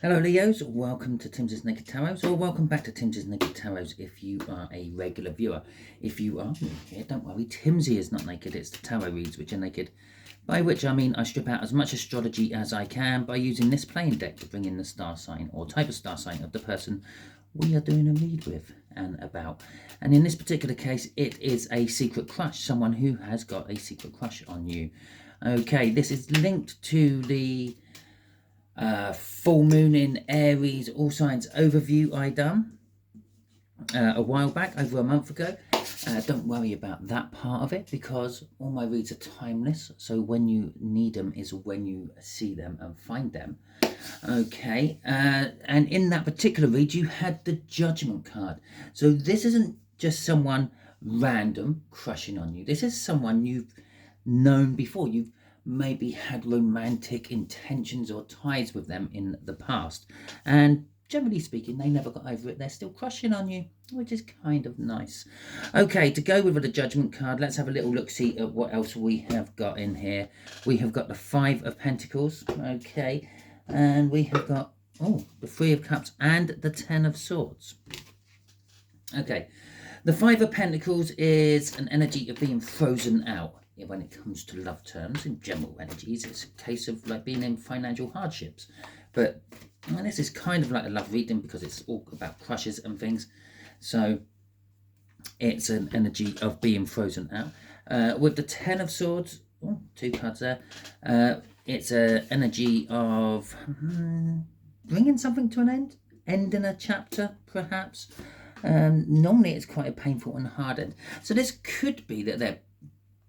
Hello Leos, welcome to Timsy Naked Tarot, or welcome back to Timsy Naked Tarot if you are a regular viewer. If you are new here, don't worry, Timsy is not naked, it's the tarot reads which are naked. By which I mean I strip out as much astrology as I can by using this playing deck to bring in the star sign or type of star sign of the person we are doing a read with and about. And in this particular case, it is a secret crush, someone who has got a secret crush on you. Okay, this is linked to the full moon in Aries all signs overview I done a while back, over a month ago. Don't worry about that part of it because all my reads are timeless, so when you need them is when you see them and find them. Okay, and in that particular read you had the Judgment card, so this isn't just someone random crushing on you. This is someone you've known before. You've maybe had romantic intentions or ties with them in the past, and generally speaking they never got over it. They're still crushing on you, which is kind of nice. Okay, to go with the Judgment card, let's have a little look see at what else we have got in here. We have got the Five of Pentacles, okay, and we have got the Three of Cups and the Ten of Swords. Okay, the Five of Pentacles is an energy of being frozen out. When it comes to love terms, in general energies, it's a case of like being in financial hardships. But this is kind of like a love reading because it's all about crushes and things. So it's an energy of being frozen out. With the Ten of Swords, two cards there, it's an energy of bringing something to an end, ending a chapter perhaps. Normally it's quite a painful and hard end. So this could be that they're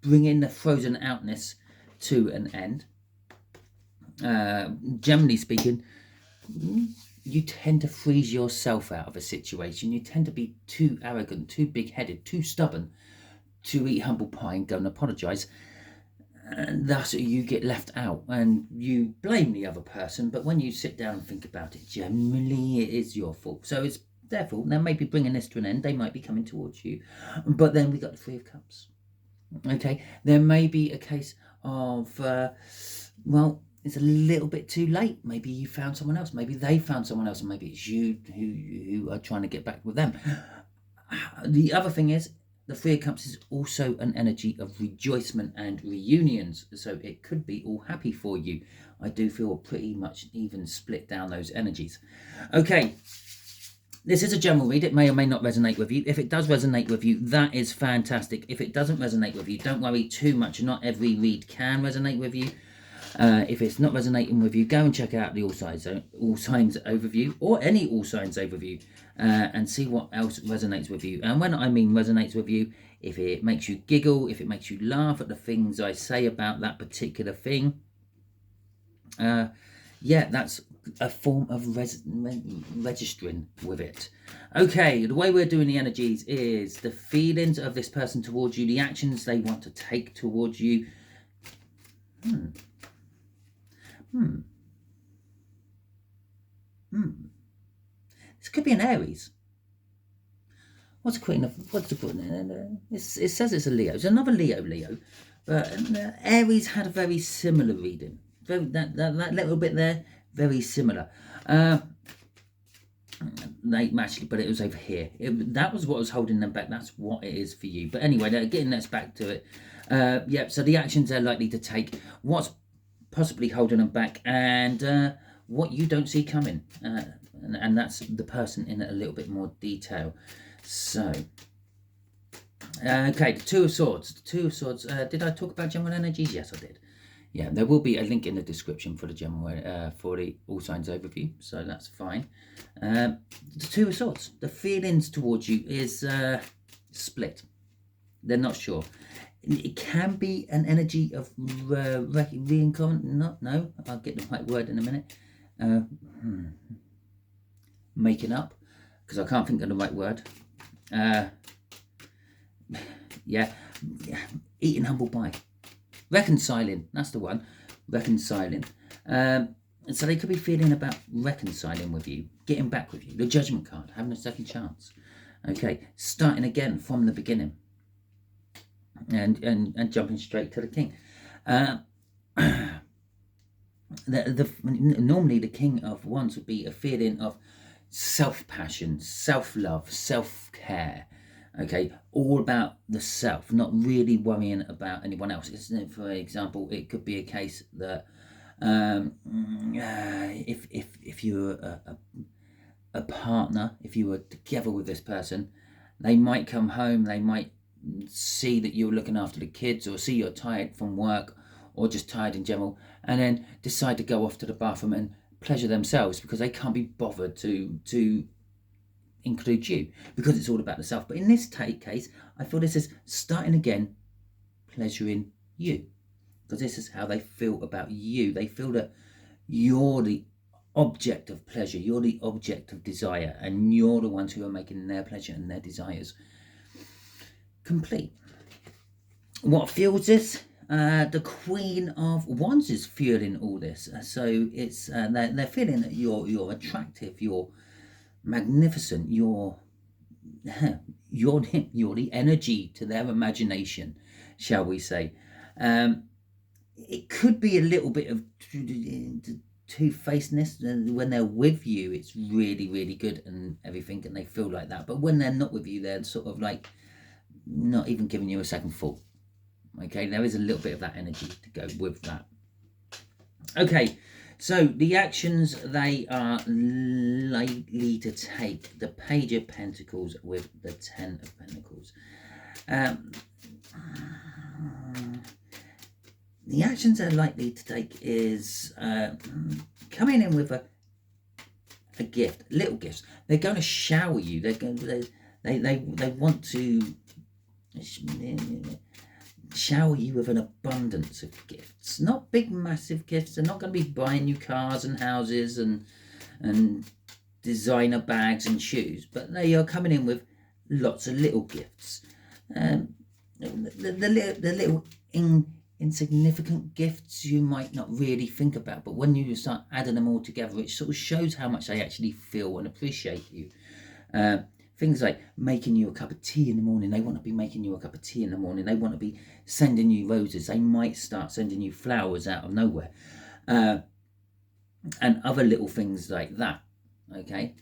bringing the frozen outness to an end. Generally speaking, you tend to freeze yourself out of a situation. You tend to be too arrogant, too big-headed, too stubborn to eat humble pie and go and apologise. And thus you get left out and you blame the other person, but when you sit down and think about it, generally it is your fault. So it's their fault. They may be bringing this to an end. They might be coming towards you. But then we got the Three of Cups. Okay, there may be a case of, well, it's a little bit too late. Maybe you found someone else. Maybe they found someone else, and maybe it's you who are trying to get back with them. The other thing is, the Three of Cups is also an energy of rejoicement and reunions, so it could be all happy for you. I do feel pretty much even split down those energies. Okay. This is a general read. It may or may not resonate with you. If it does resonate with you, that is fantastic. If it doesn't resonate with you, don't worry too much. Not every read can resonate with you. If it's not resonating with you, go and check out the All Signs Overview or any All Signs Overview and see what else resonates with you. And when I mean resonates with you, if it makes you giggle, if it makes you laugh at the things I say about that particular thing, yeah, that's a form of registering with it. Okay, the way we're doing the energies is the feelings of this person towards you, the actions they want to take towards you. This could be an Aries. What's the Queen of? What's the Queen? It says it's a Leo. It's another Leo, but Aries had a very similar reading. That little bit there, very similar. They actually, but it was over here. That was what was holding them back. That's what it is for you. But anyway, let's back to it. Yep. So the actions they're likely to take, what's possibly holding them back, and what you don't see coming. And that's the person in a little bit more detail. So, okay, the Two of Swords. The Two of Swords. Did I talk about general energies? Yes, I did. Yeah, there will be a link in the description for the general for the All Signs Overview, so that's fine. The Two of Swords. The feelings towards you is split. They're not sure. It can be an energy of reincarnate. No, I'll get the right word in a minute. Making up, because I can't think of the right word. Yeah, eating humble pie. Reconciling, that's the one. Reconciling. So they could be feeling about reconciling with you, getting back with you. The Judgment card, having a second chance. Okay, starting again from the beginning. And jumping straight to the King. Normally the King of Wands would be a feeling of self-passion, self-love, self-care. Okay, all about the self, not really worrying about anyone else. Isn't it? For example, it could be a case that if you're a partner, if you were together with this person, they might come home, they might see that you're looking after the kids, or see you're tired from work, or just tired in general, and then decide to go off to the bathroom and pleasure themselves because they can't be bothered to include you, because it's all about the self. But in this case, I feel this is starting again, pleasuring you, because this is how they feel about you. They feel that you're the object of pleasure, you're the object of desire, and you're the ones who are making their pleasure and their desires complete. What fuels this? The Queen of Wands is fueling all this. So it's they're feeling that you're attractive, you're magnificent, you're the energy to their imagination, shall we say. It could be a little bit of two-facedness. When they're with you, it's really, really good and everything, and they feel like that. But when they're not with you, they're sort of like not even giving you a second thought. Okay, there is a little bit of that energy to go with that. Okay, so the actions they are likely to take: the Page of Pentacles with the Ten of Pentacles. The actions they're likely to take is coming in with a gift, little gifts. They're going to shower you. They want to shower you with an abundance of gifts. Not big, massive gifts. They're not going to be buying you cars and houses and designer bags and shoes, but they are coming in with lots of little gifts. The little insignificant gifts you might not really think about, but when you start adding them all together, it sort of shows how much they actually feel and appreciate you. Things like making you a cup of tea in the morning. They want to be making you a cup of tea in the morning. They want to be sending you roses. They might start sending you flowers out of nowhere, and other little things like that. Okay,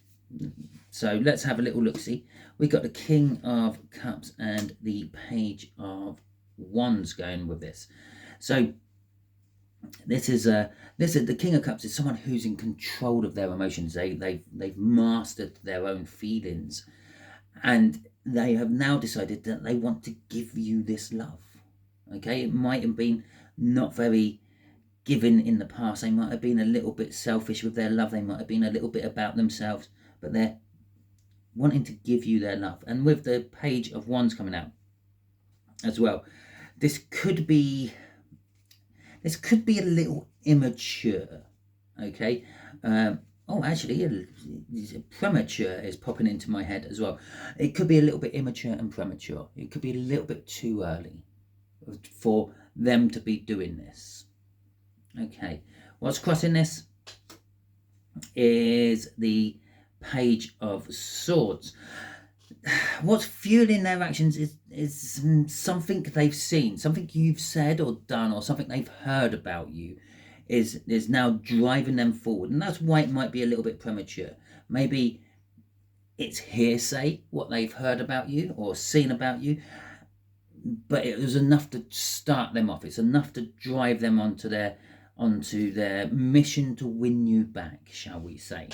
so let's have a little look-see. We got the King of Cups and the Page of Wands going with this. So this is the King of Cups is someone who's in control of their emotions. They've mastered their own feelings, and they have now decided that they want to give you this love. Okay, it might have been not very given in the past. They might have been a little bit selfish with their love. They might have been a little bit about themselves, but they're wanting to give you their love. And with the Page of Wands coming out as well, this could be a little immature. Okay, actually, premature is popping into my head as well. It could be a little bit immature and premature. It could be a little bit too early for them to be doing this. Okay, what's crossing this is the Page of Swords. What's fueling their actions is something they've seen, something you've said or done, or something they've heard about you is now driving them forward. And that's why it might be a little bit premature. Maybe it's hearsay, what they've heard about you or seen about you, but it was enough to start them off. It's enough to drive them onto their mission to win you back, shall we say.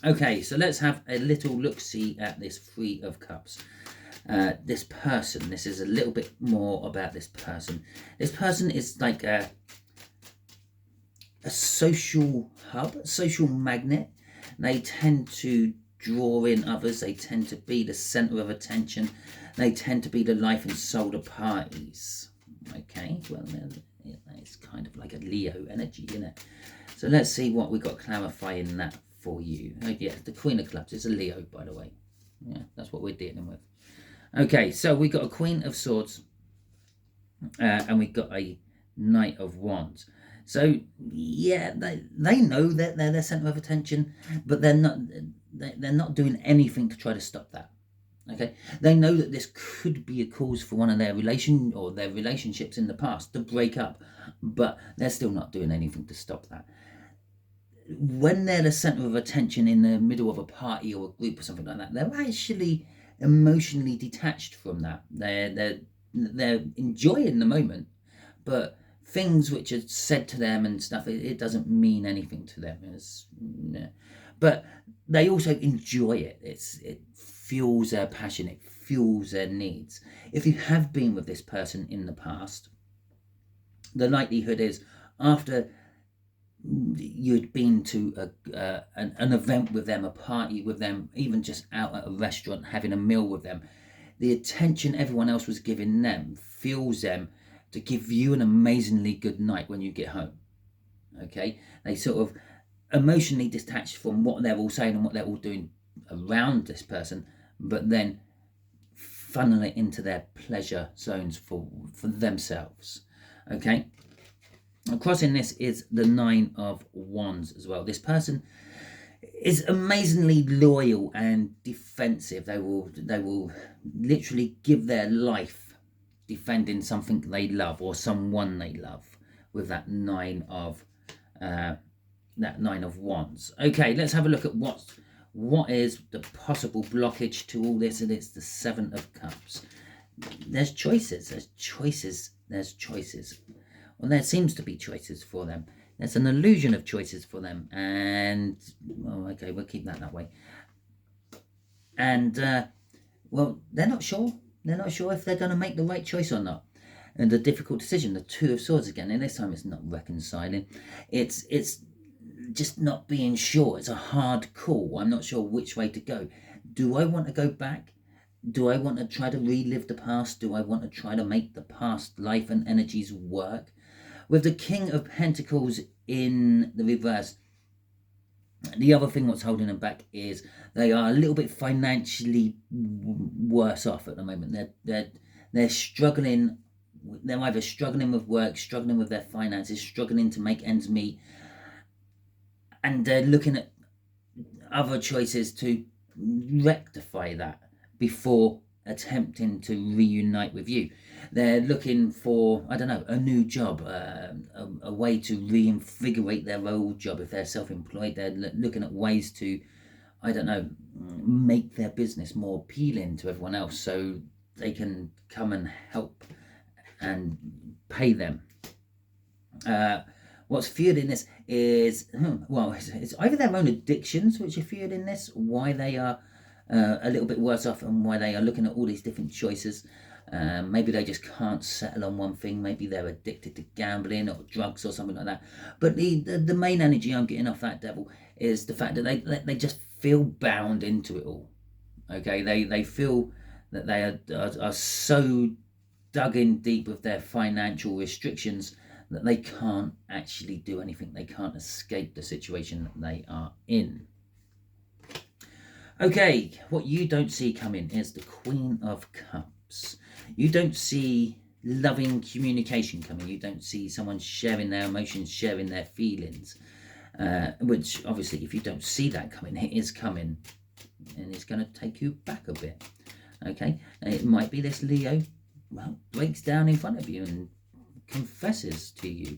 Okay, so let's have a little look-see at this Three of Cups. This person, this is a little bit more about this person. This person is like a social hub, a social magnet. They tend to draw in others. They tend to be the centre of attention. They tend to be the life and soul of parties. Okay, well, it's kind of like a Leo energy, isn't it? So let's see what we got clarifying that for you. Oh, yeah, the Queen of Clubs is a Leo, by the way. Yeah, that's what we're dealing with. Okay, so we got a Queen of Swords, and we got a Knight of Wands. So yeah, they know that they're the centre of attention, but they're not doing anything to try to stop that. Okay, they know that this could be a cause for one of their relationships in the past to break up but they're still not doing anything to stop that. When they're the center of attention in the middle of a party or a group or something like that, they're actually emotionally detached from that. They're enjoying the moment, but things which are said to them and stuff, it doesn't mean anything to them. But they also enjoy it. It fuels their passion. It fuels their needs. If you have been with this person in the past, the likelihood is after you'd been to an event with them, a party with them, even just out at a restaurant having a meal with them, the attention everyone else was giving them fuels them to give you an amazingly good night when you get home. Okay, they sort of emotionally detached from what they're all saying and what they're all doing around this person, but then funnel it into their pleasure zones for themselves. Okay, crossing this is the 9 of Wands as well. This person is amazingly loyal and defensive. They will literally give their life defending something they love or someone they love with that 9 of Wands. Okay, let's have a look at what is the possible blockage to all this, and it's the 7 of Cups. There's choices. Well, there seems to be choices for them. There's an illusion of choices for them, and okay, we'll keep that way. And well, they're not sure. They're not sure if they're going to make the right choice or not. And the difficult decision, the 2 of Swords again, and this time it's not reconciling. It's just not being sure. It's a hard call. I'm not sure which way to go. Do I want to go back? Do I want to try to relive the past? Do I want to try to make the past life and energies work? With the King of Pentacles in the reverse, the other thing what's holding them back is they are a little bit financially worse off at the moment. They're struggling. They're either struggling with work, struggling with their finances, struggling to make ends meet, and they're looking at other choices to rectify that before attempting to reunite with you. They're looking for, I don't know, a new job, a way to reinvigorate their old job. If they're self-employed, they're looking at ways to, I don't know, make their business more appealing to everyone else so they can come and help and pay them. What's fueling this is, it's either their own addictions which are fueling this, why they are a little bit worse off, and why they are looking at all these different choices. Maybe they just can't settle on one thing. Maybe they're addicted to gambling or drugs or something like that. But the main energy I'm getting off that devil is the fact that they just feel bound into it all. Okay, they feel that they are so dug in deep with their financial restrictions that they can't actually do anything. They can't escape the situation that they are in. Okay, what you don't see coming is the Queen of Cups. You don't see loving communication coming. You don't see someone sharing their emotions, sharing their feelings. Which, obviously, if you don't see that coming, it is coming. And it's going to take you back a bit. Okay, and it might be this Leo, breaks down in front of you and confesses to you.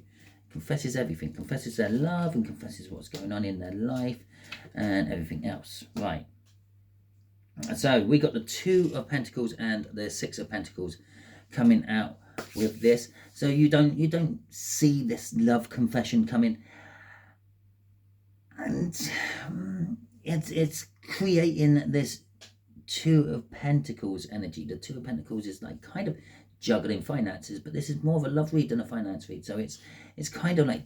Confesses everything. Confesses their love and confesses what's going on in their life and everything else. Right. So we got the 2 of Pentacles and the 6 of Pentacles coming out with this. So you don't see this love confession coming, and it's creating this 2 of Pentacles energy. The 2 of Pentacles is like kind of juggling finances, but this is more of a love read than a finance read. So it's kind of like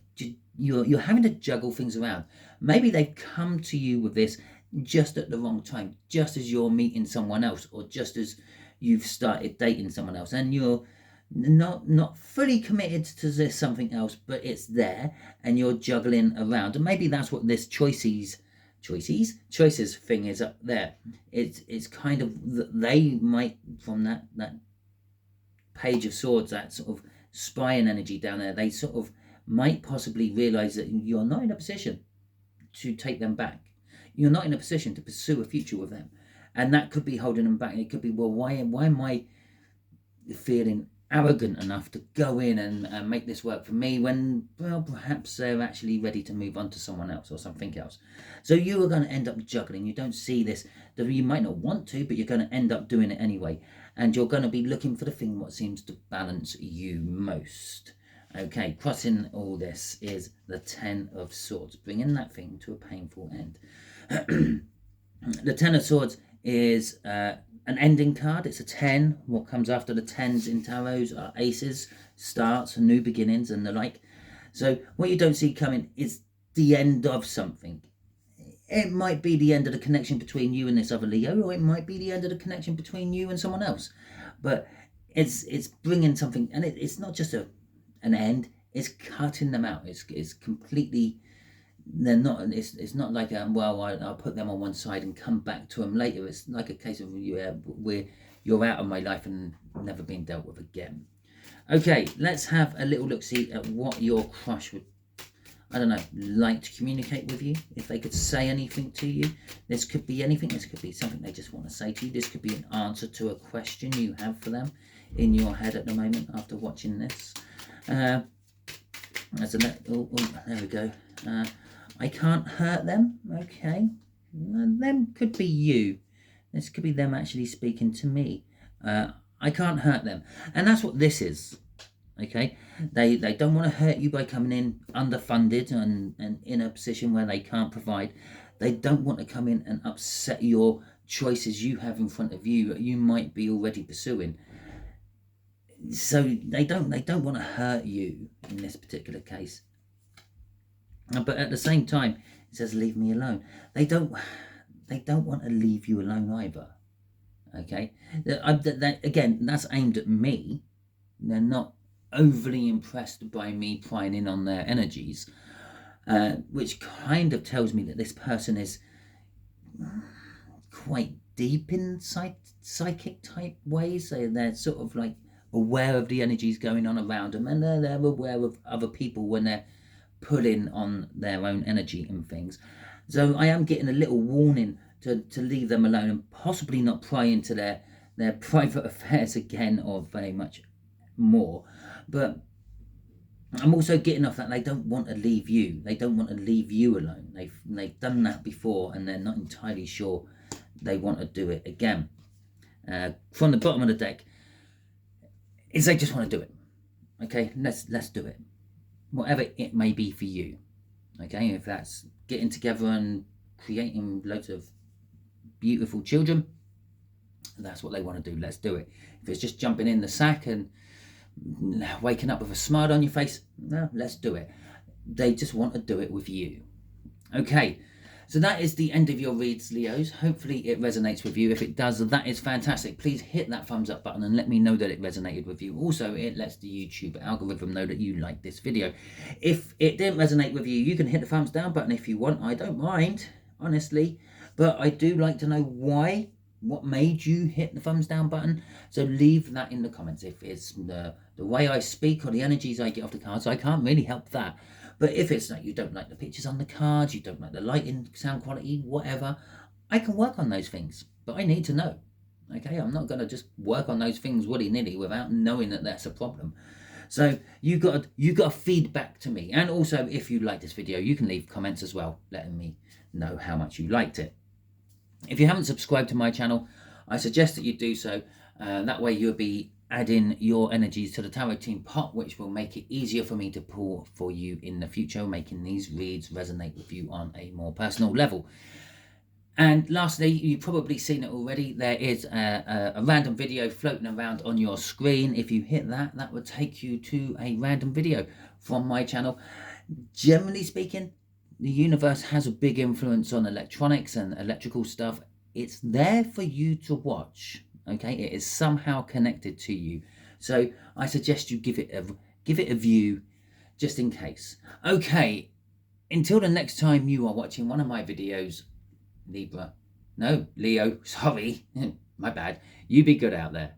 you're having to juggle things around. Maybe they've come to you with this just at the wrong time, just as you're meeting someone else, or just as you've started dating someone else, and you're not fully committed to this something else, but it's there, and you're juggling around. And maybe that's what this choices thing is up there. It's kind of, they might, from that Page of Swords, that sort of spying energy down there, they sort of might possibly realize that you're not in a position to take them back. You're not in a position to pursue a future with them, and that could be holding them back. It could be, well, why am I feeling arrogant enough to go in and make this work for me when, well, perhaps they're actually ready to move on to someone else or something else. So you are going to end up juggling. You don't see this, you might not want to, but you're going to end up doing it anyway. And you're going to be looking for the thing what seems to balance you most. Okay, crossing all this is the 10 of Swords, bringing that thing to a painful end. The 10 of Swords is an ending card. It's a 10. What comes after the 10s in tarots are aces, starts, new beginnings, and the like. So what you don't see coming is the end of something. It might be the end of the connection between you and this other Leo, or it might be the end of the connection between you and someone else. But it's bringing something, and it's not just an end. It's cutting them out. It's completely. They're not. It's not like well, I'll put them on one side and come back to them later. It's like a case of where you're out of my life and never been dealt with again. Okay, let's have a little look see at what your crush would, I don't know, like to communicate with you. If they could say anything to you, this could be anything. This could be something they just want to say to you. This could be an answer to a question you have for them in your head at the moment after watching this. There we go. I can't hurt them. Okay, them could be you. This could be them actually speaking to me. I can't hurt them, and that's what this is. Okay, they don't want to hurt you by coming in underfunded and in a position where they can't provide. They don't want to come in and upset your choices you have in front of you that you might be already pursuing. So they don't want to hurt you in this particular case. But at the same time, it says leave me alone. They don't want to leave you alone either. Okay, again, that's aimed at me. They're not overly impressed by me prying in on their energies, which kind of tells me that this person is quite deep in psychic type ways. They're sort of like aware of the energies going on around them, and they're aware of other people when they're pulling on their own energy and things. So I am getting a little warning to leave them alone and possibly not pry into their private affairs again or very much more. But I'm also getting off that they don't want to leave you. They don't want to leave you alone. They've done that before and they're not entirely sure they want to do it again. From the bottom of the deck is they just want to do it. Okay, let's do it. Whatever it may be for you. Okay, if that's getting together and creating loads of beautiful children, that's what they want to do. Let's do it. If it's just jumping in the sack and waking up with a smile on your face, no, let's do it. They just want to do it with you. Okay, so that is the end of your reads, Leos. Hopefully it resonates with you. If it does, that is fantastic. Please hit that thumbs up button and let me know that it resonated with you. Also, it lets the YouTube algorithm know that you like this video. If it didn't resonate with you, you can hit the thumbs down button if you want. I don't mind, honestly, but I do like to know why. What made you hit the thumbs down button? So leave that in the comments. If it's the way I speak or the energies I get off the cards, I can't really help that. But if it's like you don't like the pictures on the cards, you don't like the lighting, sound quality, whatever, I can work on those things. But I need to know. Okay, I'm not going to just work on those things willy-nilly without knowing that that's a problem. So you got to feed back to me. And also, if you like this video, you can leave comments as well, letting me know how much you liked it. If you haven't subscribed to my channel, I suggest that you do so. That way you'll be adding your energies to the Tarot Team pot, which will make it easier for me to pull for you in the future, making these reads resonate with you on a more personal level. And lastly, you've probably seen it already, there is a random video floating around on your screen. If you hit that, that will take you to a random video from my channel. Generally speaking, the universe has a big influence on electronics and electrical stuff. It's there for you to watch. Okay, it is somehow connected to you. So I suggest you give it a view just in case. Okay, until the next time you are watching one of my videos, Leo, sorry, my bad. You be good out there.